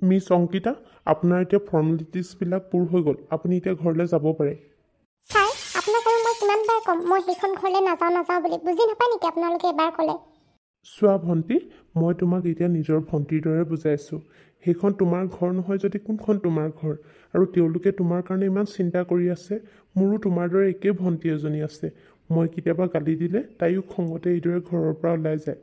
Miss Ankita, আপোনাৰ এতিয়া ফৰ্মেলিটিজবিলাক পূৰ হৈ গ'ল। আপুনি এতিয়া ঘৰলৈ যাব পাৰে। ছাৰ, আপোনাক আৰু মই কিমানবাৰ ক'ম মই সেইখন ঘৰলৈ নাযাওঁ বুলি। বুজি নাপায় নেকি আপোনালোকে এবাৰ ক'লে? চোৱা ভণ্টি, মই তোমাক এতিয়া নিজৰ ভণ্টিৰ দৰে বুজাইছোঁ। সেইখন তোমাৰ ঘৰ নহয় যদি কোনখন তোমাৰ ঘৰ? আৰু তেওঁলোকে তোমাৰ কাৰণে ইমান চিন্তা কৰি আছে। মোৰো তোমাৰ দৰে একেই ভণ্টি এজনী আছে। মই কেতিয়াবা গালি দিলে তাইও খঙতে এইদৰে ঘৰৰ পৰা ওলাই যায়।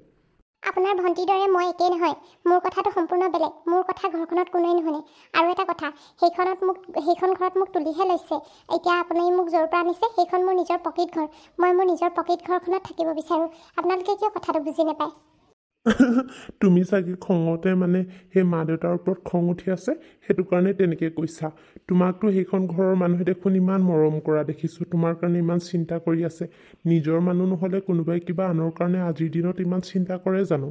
আপোনাৰ ভণ্টিৰ দৰে মই একেই নহয়। মোৰ কথাটো সম্পূৰ্ণ বেলেগ। মোৰ কথা ঘৰখনত কোনোৱে নুশুনে। আৰু এটা কথা, সেইখন ঘৰত মোক তুলিহে লৈছে। এতিয়া আপুনি মোক য'ৰ পৰা আনিছে সেইখন মোৰ নিজৰ পকেট ঘৰ। মই মোৰ নিজৰ পকেট ঘৰখনত থাকিব বিচাৰোঁ। আপোনালোকে কিয় কথাটো বুজি নাপায়? তুমি চাগে খঙতে সেই মা দেউতাৰ ওপৰত খং উঠি আছে, সেইটো কাৰণে তেনেকৈ কৈছা। তোমাকতো সেইখন ঘৰৰ মানুহে দেখোন ইমান মৰম কৰা দেখিছোঁ, তোমাৰ কাৰণে ইমান চিন্তা কৰি আছে। নিজৰ মানুহ নহ'লে কোনোবাই কিবা আনৰ কাৰণে আজিৰ দিনত ইমান চিন্তা কৰে জানো?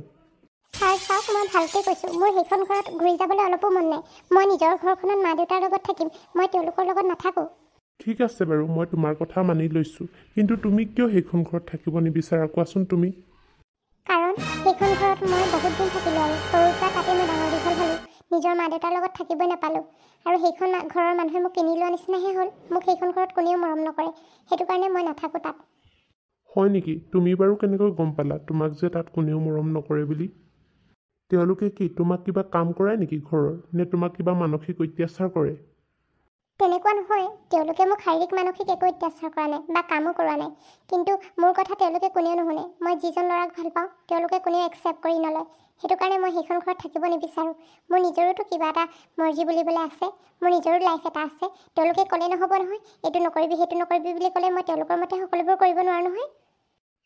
ছাৰ চাওক, মই ভালকৈ কৈছোঁ, মোৰ সেইখন ঘৰত ঘূৰি যাবলৈ অলপো মন নাই। মই নিজৰ ঘৰখনত মা দেউতাৰ লগত থাকিম, মই তেওঁলোকৰ লগত নাথাকোঁ। ঠিক আছে বাৰু, মই তোমাৰ কথা মানি লৈছোঁ। কিন্তু তুমি কিয় সেইখন ঘৰত থাকিব নিবিচাৰা কোৱাচোন তুমি? কাৰণ সেইখন ঘৰত মই বহুত দিন থাকিলোঁ আৰু সৰুৰ পৰা তাতে মই ডাঙৰ দীঘল হ'লোঁ। নিজৰ মা দেউতাৰ লগত থাকিবই নাপালোঁ। আৰু সেইখন ঘৰৰ মানুহে মোক কিনি লোৱা নিচিনাহে হ'ল। মোক সেইখন ঘৰত কোনেও মৰম নকৰে। সেইটো কাৰণে মই নাথাকোঁ তাত। হয় নেকি? তুমি বাৰু কেনেকৈ গম পালা তোমাক যে তাত কোনেও মৰম নকৰে বুলি? তেওঁলোকে কি তোমাক কিবা কাম কৰায় নেকি ঘৰৰ? নে তোমাক কিবা মানসিক অত্যাচাৰ কৰে? তেনেকুৱা নহয়। তেওঁলোকে মোক শাৰীৰিক মানসিক একো অত্যাচাৰ কৰা নাই বা কামো কৰোৱা নাই। কিন্তু মোৰ কথা তেওঁলোকে কোনেও নুশুনে। মই যিজন ল'ৰাক ভাল পাওঁ তেওঁলোকে কোনেও একচেপ্ট কৰি নলয়। সেইটো কাৰণে মই সেইখন ঘৰত থাকিব নিবিচাৰোঁ। মোৰ নিজৰোতো কিবা এটা মৰ্জি বুলিবলৈ আছে। মোৰ নিজৰো লাইফ এটা আছে। তেওঁলোকে ক'লে নহ'ব নহয়, এইটো নকৰিবি সেইটো নকৰিবি বুলি ক'লে মই তেওঁলোকৰ মতে সকলোবোৰ কৰিব নোৱাৰোঁ নহয়।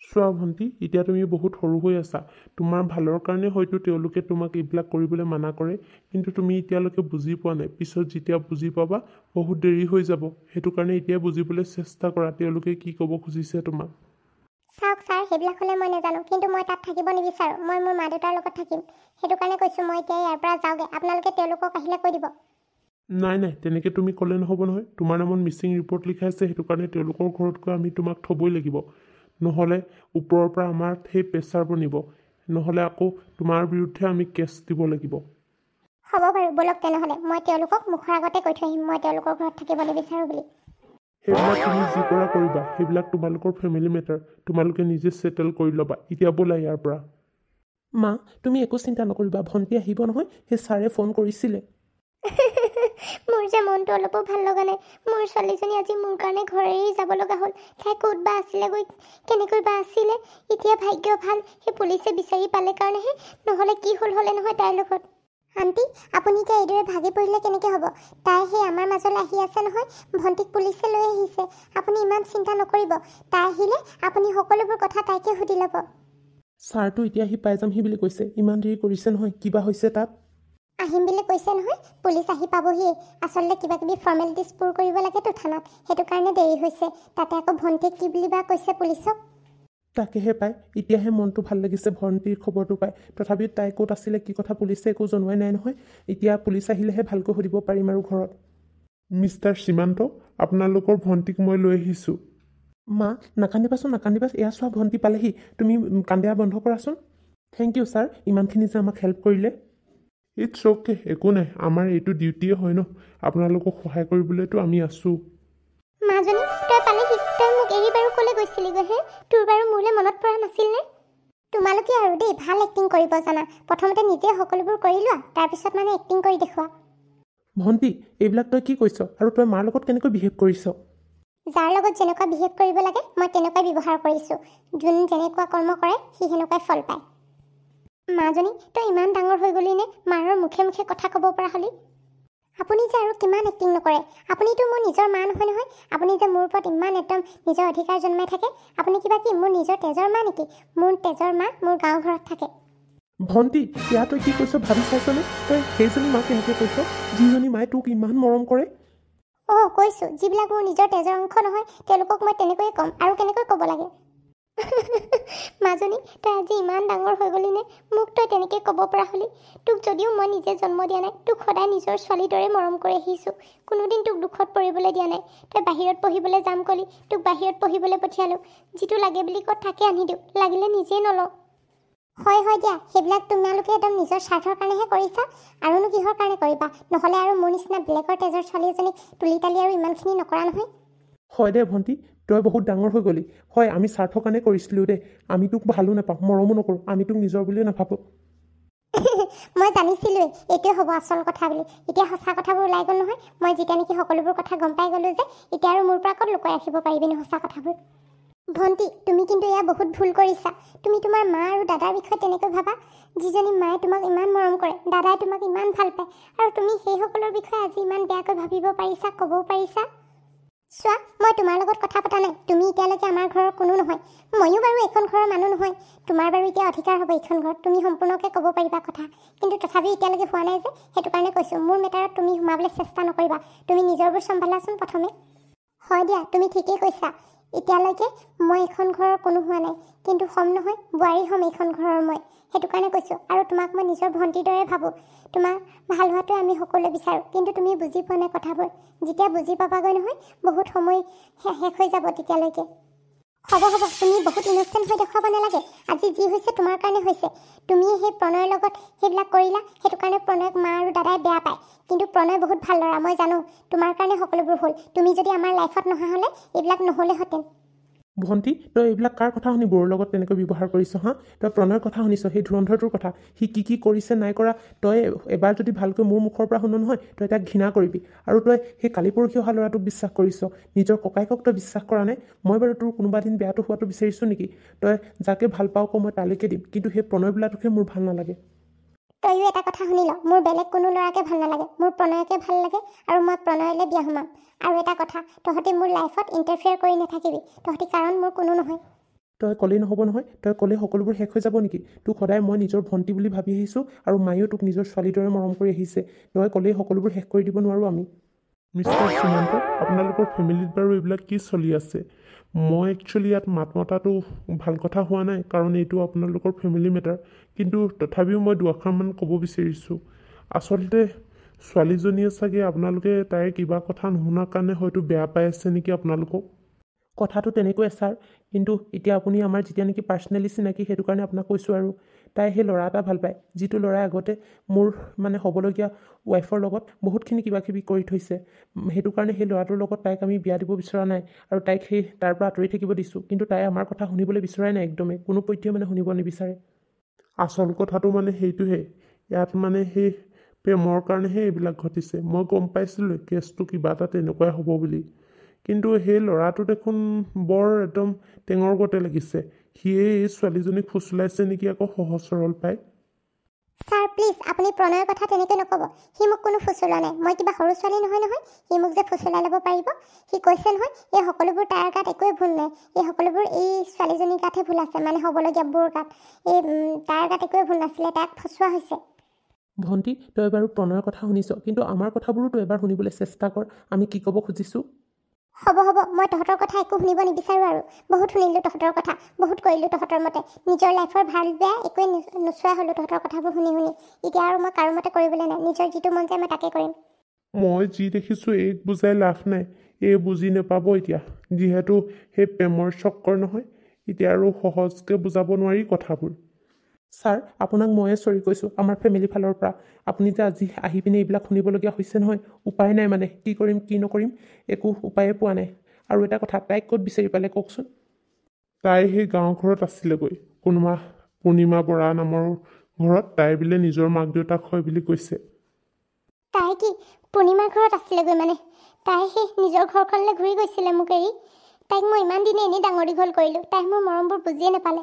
চোৱা ভণ্টি, এতিয়া তুমি বহুত সৰু হৈ আছা। তোমাৰ ভালৰ কাৰণে হয়তো তেওঁলোকে তোমাক এইবিলাক কৰিবলৈ মানা কৰে। কিন্তু তুমি এতিয়ালৈকে বুজি পোৱা নাই। পিছত যেতিয়া বুজি পাবা বহুত দেৰি হৈ যাব। সেইটো কাৰণে এতিয়া বুজিবলৈ চেষ্টা কৰা তেওঁলোকে কি ক'ব খুজিছে তোমাক। চাওক ছাৰ, সেইবিলাক হ'লে মই নাজানো। কিন্তু মই তাত থাকিব নিবিচাৰোঁ। মই মোৰ মা দেউতাৰ লগত থাকিম। সেইটো কাৰণে কৈছোঁ মই এতিয়া ইয়াৰ পৰা যাওঁগৈ। আপোনালোকে তেওঁলোকক আহিলে কৈ দিব। নাই, তেনেকৈ তুমি ক'লে নহ'ব নহয়। তোমাৰ নামত মিচিং ৰিপৰ্ট লিখাই আছে, সেইটো কাৰণে তেওঁলোকৰ ঘৰত গৈ আমি তোমাক থ'বই লাগিব। নহ'লে ওপৰৰ পৰা আমাৰ সেই প্ৰেছাৰ বনিব। নহ'লে আকৌ তোমাৰ বিৰুদ্ধে আমি কেছ দিব লাগিব। হ'ব বাৰু, ব'লক তেনেহ'লে। মই তেওঁলোকক মুখৰ আগতে কৈ থৈ আহিম মই তেওঁলোকৰ ঘৰত থাকিব নিবিচাৰোঁ বুলি। সেইবিলাক তুমি যি কৰা কৰিবা, সেইবিলাক তোমালোকৰ ফেমিলি মেটাৰ। তোমালোকে নিজে ছেটেল কৰি ল'বা। এতিয়া ব'লা ইয়াৰ পৰা। মা, তুমি একো চিন্তা নকৰিবা। ভণ্টি আহিব নহয়, সেই ছাৰে ফোন কৰিছিলে। মোৰ যে মনটো অলপো ভাল লগা নাই। মোৰ ছোৱালীজনী আজি মোৰ কাৰণে ঘৰ এৰি যাব লগা হ'ল। তাই ক'ত বা আছিলেগৈ, কেনেকৈ বা আছিলে। এতিয়া ভাগ্য ভাল, সেই পুলিচে বিচাৰি পালে কাৰণেহে, নহ'লে কি হ'লে নহয় তাইৰ লগত। আণ্টি, আপুনি এতিয়া এইদৰে ভাগি পৰিলে কেনেকৈ হ'ব? তাই সেই আমাৰ মাজলৈ আহি আছে নহয়। ভণ্টিক পুলিচে লৈ আহিছে। আপুনি ইমান চিন্তা নকৰিব। তাই আহিলে আপুনি সকলোবোৰ কথা তাইকে সুধি ল'ব। ছাৰটো এতিয়া আহি পাই যামহি বুলি কৈছে। ইমান দেৰি কৰিছে নহয়, কিবা হৈছে তাত? আহিম বুলি কৈছে নহয়, পুলিচ আহি পাবহিয়ে। আচলতে কিবা কিবি ফৰ্মেলিটিজ পূৰ কৰিব লাগেতো থানাত, সেইটো কাৰণে দেৰি হৈছে। তাতে আকৌ ভণ্টিক কি বুলি বা কৈছে পুলিচক। তাকেহে পাই, এতিয়াহে মনটো ভাল লাগিছে ভণ্টিৰ খবৰটো পাই। তথাপিও তাই ক'ত আছিলে, কি কথা পুলিচে একো জনোৱাই নাই নহয়। এতিয়া পুলিচ আহিলেহে ভালকৈ সুধিব পাৰিম আৰু ঘৰত। মিষ্টাৰ সীমান্ত, আপোনালোকৰ ভণ্টিক মই লৈ আহিছোঁ। মা, নাকান্দিবাচোন, এয়া চোৱা ভণ্টি পালেহি। তুমি কান্দিয়া বন্ধ কৰাচোন। থেংক ইউ ছাৰ, ইমানখিনি যে আমাক হেল্প কৰিলে। ইটছ অ'কে, একো নাই। আমাৰ এইটো ডিউটিয়ে হয় ন। আপোনালোকক সহায় কৰিবলৈতো আমি আছোঁ। মাজনী, তই পালেহি। তই মোক এৰি বাৰু ক'লৈ গৈছিলিগৈ হে? তোৰ বাৰু মোলৈ মনত পৰা নাছিল নে? তোমালোকে আৰু দেই ভাল এক্টিং কৰিব জানা। প্ৰথমতে নিজে সকলোবোৰ কৰি লোৱা, তাৰপিছত এক্টিং কৰি দেখুওৱা। ভণ্টি, এইবিলাক তই কি কৈছ? আৰু তই মাৰ লগত কেনেকৈ বিহেভ কৰিছ? যাৰ লগত যেনেকুৱা বিহেভ কৰিব লাগে মই তেনেকুৱাই ব্যৱহাৰ কৰিছোঁ। যোন যেনেকুৱা কৰ্ম কৰে সি সেনেকুৱাই ফল পায়। মাজনী, তই ইমান ডাঙৰ হৈ গ'লি নে? মাৰৰ মুখে মুখে কথা ক'ব পৰা হ'লি। আপুনি যে আৰু কিমান এক্টিং নকৰে। আপুনিতো মোৰ নিজৰ মা নহয় নহয়। আপুনি যে মোৰ ওপৰত ইমান একদম নিজৰ অধিকাৰ জন্মাই থাকে। আপুনি কিবা কি মোৰ নিজৰ তেজৰ মা নেকি? মোৰ তেজৰ মা মোৰ গাঁও ঘৰত থাকে। ভণ্টি, ইয়াত তই কি কৈছ ভাবি চাইছনে? তই সেইজনী মাক কেনেকৈ কৈছ, যিজনী মায়ে তোক ইমান মৰম কৰে? কৈছোঁ, যিবিলাক মোৰ নিজৰ তেজৰ অংশ নহয় তেওঁলোকক মই তেনেকৈয়ে ক'ম। আৰু কেনেকৈ ক'ব লাগে? মাজনী, তই আজি ইমান ডাঙৰ হৈ গ'লি নে? মোক তই তেনেকৈ ক'ব পৰা হ'লি। তোক যদিও মই নিজে জন্ম দিয়া নাই, তোক সদায় নিজৰ ছোৱালীৰ দৰে মৰম কৰি আহিছোঁ। কোনোদিন তোক দুখত পৰিবলৈ দিয়া নাই। তই বাহিৰত পঢ়িবলৈ যাম ক'লি, তোক বাহিৰত পঢ়িবলৈ পঠিয়ালোঁ। যিটো লাগে বুলি ক তাকে আনি দিওঁ, লাগিলে নিজেই নলওঁ। হয় দিয়া, সেইবিলাক তোমালোকে একদম নিজৰ স্বাৰ্থৰ কাৰণেহে কৰিছা, আৰুনো কিহৰ কাৰণে কৰিবা? নহ'লে আৰু মোৰ নিচিনা বেলেগৰ তেজৰ ছোৱালী এজনীক তুলি তালি আৰু ইমানখিনি নকৰা নহয়। হয় দে ভণ্টি, তই বহুত ডাঙৰ হৈ গ'লি। হয়, আমি স্বাৰ্থৰ কাৰণে কৰিছিলোঁ দেই। আমি তোক ভালো নাপাওঁ, মৰমো নকৰোঁ, আমি তোক নিজৰ বুলিয়ে নাভাবোঁ। মই জানিছিলোঁৱেই এইটোৱে হ'ব আচল কথা বুলি। এতিয়া সঁচা কথাবোৰ ওলাই গ'ল নহয়। মই যেতিয়া নেকি সকলোবোৰ কথা গম পাই গ'লোঁ যে, এতিয়া আৰু মোৰ পৰা ক'ত লুকুৱাই ৰাখিব পাৰিবিনো সঁচা কথাবোৰ। ভণ্টি, তুমি কিন্তু এয়া বহুত ভুল কৰিছা। তুমি তোমাৰ মা আৰু দাদাৰ বিষয়ে তেনেকৈ ভাবা, যিজনী মায়ে তোমাক ইমান মৰম কৰে, দাদাই তোমাক ইমান ভাল পায়, আৰু তুমি সেইসকলৰ বিষয়ে আজি ইমান বেয়াকৈ ভাবিব পাৰিছা, ক'বও পাৰিছা। চোৱা, মই তোমাৰ লগত কথা পতা নাই। তুমি এতিয়ালৈকে আমাৰ ঘৰৰ কোনো নহয়, ময়ো বাৰু এইখন ঘৰৰ মানুহ নহয়। তোমাৰ বাৰু এতিয়া অধিকাৰ হ'ব এইখন ঘৰত, তুমি সম্পূৰ্ণকৈ ক'ব পাৰিবা কথা, কিন্তু তথাপিও এতিয়ালৈকে হোৱা নাই যে, সেইটো কাৰণে কৈছোঁ, মোৰ মেটাৰত তুমি সোমাবলৈ চেষ্টা নকৰিবা। তুমি নিজৰবোৰ চম্ভালাচোন প্ৰথমে। হয় দিয়া, তুমি ঠিকেই কৈছা। এতিয়ালৈকে মই এইখন ঘৰৰ কোনো হোৱা নাই, কিন্তু হ'ম নহয়, বোৱাৰী হ'ম এইখন ঘৰৰ মই। সেইটো কাৰণে কৈছোঁ, আৰু তোমাক মই নিজৰ ভণ্টিৰ দৰে ভাবোঁ। তোমাৰ ভাল হোৱাটোৱে আমি সকলোৱে বিচাৰোঁ, কিন্তু তুমি বুজি পোৱা নাই কথাবোৰ। যেতিয়া বুজি পাবাগৈ নহয়, বহুত সময় শেষ হৈ যাব তেতিয়ালৈকে। হ'ব, তুমি বহুত ইন'চেণ্ট হৈ দেখুৱাব নালাগে। আজি যি হৈছে তোমাৰ কাৰণে হৈছে। তুমি সেই প্ৰণয়ৰ লগত সেইবিলাক কৰিলা, সেইটো কাৰণে প্ৰণয়ক মা আৰু দাদাই বেয়া পায়। কিন্তু প্ৰণয় বহুত ভাল ল'ৰা, মই জানো। তোমাৰ কাৰণে সকলোবোৰ হ'ল। তুমি যদি আমাৰ লাইফত নহা হ'লে এইবিলাক নহ'লেহেঁতেন। ভণ্টি, তই এইবিলাক কাৰ কথা শুনি বৌৰ লগত তেনেকৈ ব্যৱহাৰ কৰিছ হা? তই প্ৰণয়ৰ কথা শুনিছ, সেই ধুৰন্ধৰটোৰ কথা। সি কি কৰিছে নাই কৰা, তই এবাৰ যদি ভালকৈ মোৰ মুখৰ পৰা শুন নহয়, তই তাক ঘৃণা কৰিবি। আৰু তই সেই কালি পৰহি অহা ল'ৰাটোক বিশ্বাস কৰিছ, নিজৰ ককায়েকক তই বিশ্বাস কৰা নাই। মই বাৰু তোৰ কোনোবা দিন বেয়াটো হোৱাটো বিচাৰিছোঁ নেকি? তই যাকে ভাল পাওঁ কওঁ মই তালৈকে দিম, কিন্তু সেই প্ৰণয় বোলাটোকহে মোৰ ভাল নালাগে। তইও এটা কথা শুনি ল, মোৰ বেলেগ কোনো ল'ৰাকে ভাল নালাগে, মোৰ প্ৰণয়কে ভাল লাগে, আৰু মই প্ৰণয়লৈ বিয়া সোমাম। আৰু এটা কথা, তহঁতি মোৰ লাইফত ইণ্টাৰফেয়াৰ কৰি নাথাকিবি, তহঁতি কাৰণ মোৰ কোনো নহয়। তই ক'লেই নহ'ব নহয়, তই ক'লেই সকলোবোৰ শেষ হৈ যাব নেকি? তোক সদায় মই নিজৰ ভণ্টি বুলি ভাবি আহিছোঁ, আৰু মায়েও তোক নিজৰ ছোৱালীৰ দৰে মৰম কৰি আহিছে। তই ক'লেই সকলোবোৰ শেষ কৰি দিব নোৱাৰোঁ আমি। মিষ্টাৰ সীমান্ত, আপোনালোকৰ ফেমিলিত বাৰু এইবিলাক কি চলি আছে? মই একচুৱেলি ইয়াত মাত মতাটো ভাল কথা হোৱা নাই, কাৰণ এইটো আপোনালোকৰ ফেমিলি মেটাৰ। কিন্তু তথাপিও মই দুআষাৰমান ক'ব বিচাৰিছোঁ। আচলতে ছোৱালীজনীয়ে চাগে আপোনালোকে তাইৰ কিবা কথা নুশুনাৰ কাৰণে হয়তো বেয়া পাই আছে নেকি আপোনালোকক। কথাটো তেনেকৈয়ে ছাৰ, কিন্তু এতিয়া আপুনি আমাৰ যেতিয়া নেকি পাৰ্চনেলি চিনাকি, সেইটো কাৰণে আপোনাক কৈছোঁ। আৰু তাই সেই ল'ৰা এটা ভাল পায়, যিটো ল'ৰাই আগতে মোৰ মানে হ'বলগীয়া ৱাইফৰ লগত বহুতখিনি কিবাকিবি কৰি থৈছে। সেইটো কাৰণে সেই ল'ৰাটোৰ লগত তাইক আমি বিয়া দিব বিচৰা নাই, আৰু তাইক সেই তাৰ পৰা আঁতৰি থাকিব দিছোঁ। কিন্তু তাই আমাৰ কথা শুনিবলৈ বিচৰাই নাই, একদমেই কোনো পধ্যে মানে শুনিব নিবিচাৰে। আচল কথাটো মানে সেইটোহে, ইয়াত মানে সেই প্ৰেমৰ কাৰণেহে এইবিলাক ঘটিছে। মই গম পাইছিলোঁ কেছটো কিবা এটা তেনেকুৱাই হ'ব বুলি, কিন্তু সেই ল'ৰাটো দেখোন বৰ একদম টেঙৰ গতে লাগিছে। সিয়ে এই ছোৱালীজনীক ফুচলাইছে নেকি আকৌ, সহজ সৰল পাই। ছাৰ প্লিজ, আপুনি প্ৰণয়ৰ কথা তেনেকৈ নক'ব। সি মোক কোনো ফুচলোৱা নাই, মই কিবা সৰু ছোৱালী নহয়। সি মোক যে ফুচলাই ল'ব পাৰিব। সি কৈছে নহয়, এই সকলোবোৰ তাৰ গাত একোৱে ভুল নাই। এই সকলোবোৰ এই ছোৱালীজনীৰ গাতহে ভুল আছে, মানে হ'বলগীয়া বোৰ গাত। তাৰ গাত একোৱে ভুল নাছিলে, তাক ফচুৱা হৈছে। ভণ্টি, তই বাৰু প্ৰণয়ৰ কথা শুনিছ, কিন্তু আমাৰ কথাবোৰো তই এবাৰ শুনিবলৈ চেষ্টা কৰ, আমি কি ক'ব খুজিছোঁ। হ'ব, মই তহঁতৰ কথা একো শুনিব নিবিচাৰোঁ আৰু। বহুত শুনিলোঁ তহঁতৰ কথা, বহুত কৰিলোঁ তহঁতৰ মতে। নিজৰ লাইফৰ ভাল বেয়া একোৱে নোচোৱা হ'লোঁ তহঁতৰ কথাবোৰ শুনি। এতিয়া আৰু মই কাৰো মতে কৰিবলৈ নাই, নিজৰ যিটো মন যায় মই তাকে কৰিম। মই যি দেখিছোঁ এইক বুজাই লাভ নাই, এই বুজি নাপাব এতিয়া। যিহেতু সেই প্ৰেমৰ চক্কৰ নহয়, এতিয়া আৰু সহজকৈ বুজাব নোৱাৰি কথাবোৰ। ছাৰ, আপোনাক ময়ে চৰি কৈছোঁ আমাৰ ফেমিলি ফালৰ পৰা। আপুনি যে আজি আহি পিনে এইবিলাক শুনিবলগীয়া হৈছে নহয়, উপায় নাই মানে, কি কৰিম কি নকৰিম একো উপায়ে পোৱা নাই। আৰু এটা কথা, তাইক ক'ত বিচাৰি পালে কওকচোন। তাই সেই গাঁও ঘৰত আছিলেগৈ, কোনোবা পূৰ্ণিমা বৰা নামৰ ঘৰত। তাই বোলে নিজৰ মাক দেউতাক হয় বুলি কৈছে। তাই কি পূৰ্ণিমাৰ ঘৰত আছিলেগৈ মানে? তাই সেই নিজৰ ঘৰখনলৈ ঘূৰি গৈছিলে মোক এৰি? তাইক মই ইমান দিনে এনেই ডাঙৰ দীঘল কৰিলোঁ, তাই মোৰ মৰমবোৰ বুজিয়ে নাপালে।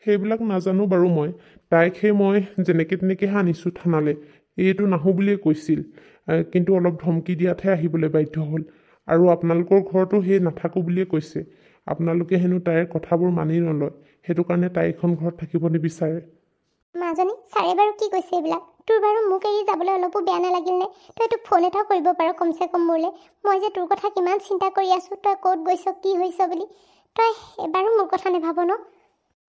সেইবিলাক নাজানো বাৰু মই। তাইক সেই মই যেনেকৈ তেনেকৈহে আনিছোঁ থানালৈ। এইটো নাহোঁ বুলিয়ে কৈছিল, কিন্তু অলপ ধমকি দিয়াতহে আহিবলৈ বাধ্য হ'ল। আৰু আপোনালোকৰ ঘৰতো সেই নাথাকোঁ বুলিয়ে কৈছে। আপোনালোকে হেনো তাইৰ কথাবোৰ মানি নলয়, সেইটো কাৰণে তাই এখন ঘৰত থাকিব নিবিচাৰে। মাজনী, ছাৰে বাৰু কি কৈছে এইবিলাক? তোৰ বাৰু মোক এৰি যাবলৈ অলপো বেয়া নালাগিল নে? তই তোক ফোন এটাও কৰিব পাৰ কমচে কম মোলৈ। মই যে তোৰ কথা কিমান চিন্তা কৰি আছোঁ, তই ক'ত গৈছ কি হৈছ বুলি। তই এবাৰো মোৰ কথা নাভাব ন?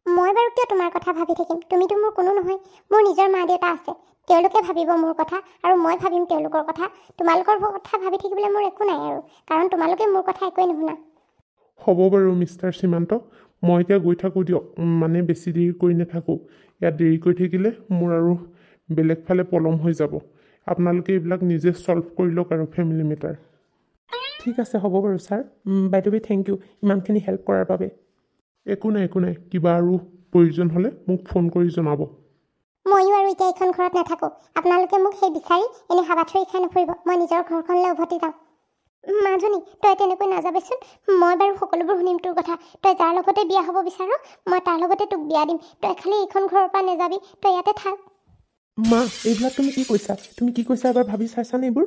মই বাৰু কিয় তোমাৰ কথা ভাবি থাকিম? তুমিতো মোৰ কোনো নহয়। মোৰ নিজৰ মা দেউতা আছে, তেওঁলোকে ভাবিব মোৰ কথা, আৰু মই ভাবিম তেওঁলোকৰ কথা। তোমালোকৰ কথা ভাবি থাকিবলৈ মোৰ একো নাই আৰু, কাৰণ তোমালোকে মোৰ কথা একোৱেই নুশুনা। হ'ব বাৰু মিষ্টাৰ সীমান্ত, মই এতিয়া গৈ থাকোঁ দিয়ক, মানে বেছি দেৰি কৰি নাথাকোঁ। ইয়াত দেৰি কৰি থাকিলে মোৰ আৰু বেলেগ ফালে পলম হৈ যাব আপোনালোকে এইবিলাক নিজে ছল্ভ কৰি লওক আৰু ফেমিলি মেটাৰ ঠিক আছে হ'ব বাৰু ছাৰ বাইদেউ থেংক ইউ ইমানখিনি হেল্প কৰাৰ বাবে একো নাই কিবা আৰু প্ৰয়োজন হ'লে মোক ফোন কৰি জনাব ময়ো আৰু এতিয়া এইখন ঘৰত নাথাকোঁ আপোনালোকে মোক সেই বিচাৰি এনে হাবাথৰি খাই নুফুৰিব মই নিজৰ ঘৰখনলৈ উভতি যাওঁ মাজনী তই তেনেকৈ নাযাবিচোন মই বাৰু সকলোবোৰ শুনিম তোৰ কথা তই যাৰ লগতে বিয়া হ'ব বিচাৰ মই তাৰ লগতে তোক বিয়া দিম তই খালি এইখন ঘৰৰ পৰা নাযাবি তই ইয়াতে থাক মা এইবিলাক তুমি কি কৈছা এবাৰ ভাবি চাইছানে এইবোৰ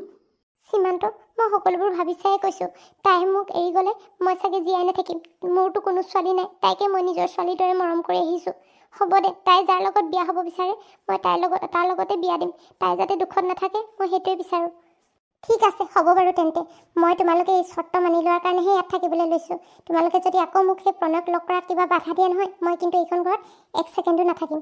সীমান্ত মই সকলোবোৰ ভাবি চাই কৈছোঁ তাই মোক এৰি গ'লে মই চাগে জীয়াই নাথাকিম মোৰতো কোনো ছোৱালী নাই তাইকে মই নিজৰ ছোৱালীৰ দৰে মৰম কৰি আহিছোঁ হ'ব দে তাই যাৰ লগত বিয়া হ'ব বিচাৰে মই তাৰ লগতে বিয়া দিম তাই যাতে দুখত নাথাকে মই সেইটোৱে বিচাৰোঁ ঠিক আছে হ'ব বাৰু তেন্তে মই তোমালোকে এই চৰ্ত মানি লোৱাৰ কাৰণেহে ইয়াত থাকিবলৈ লৈছোঁ তোমালোকে যদি আকৌ মোক সেই প্ৰণয়ক লগ কৰাত কিবা বাধা দিয়া নহয় মই কিন্তু এইখন ঘৰত 1 ছেকেণ্ডো নাথাকিম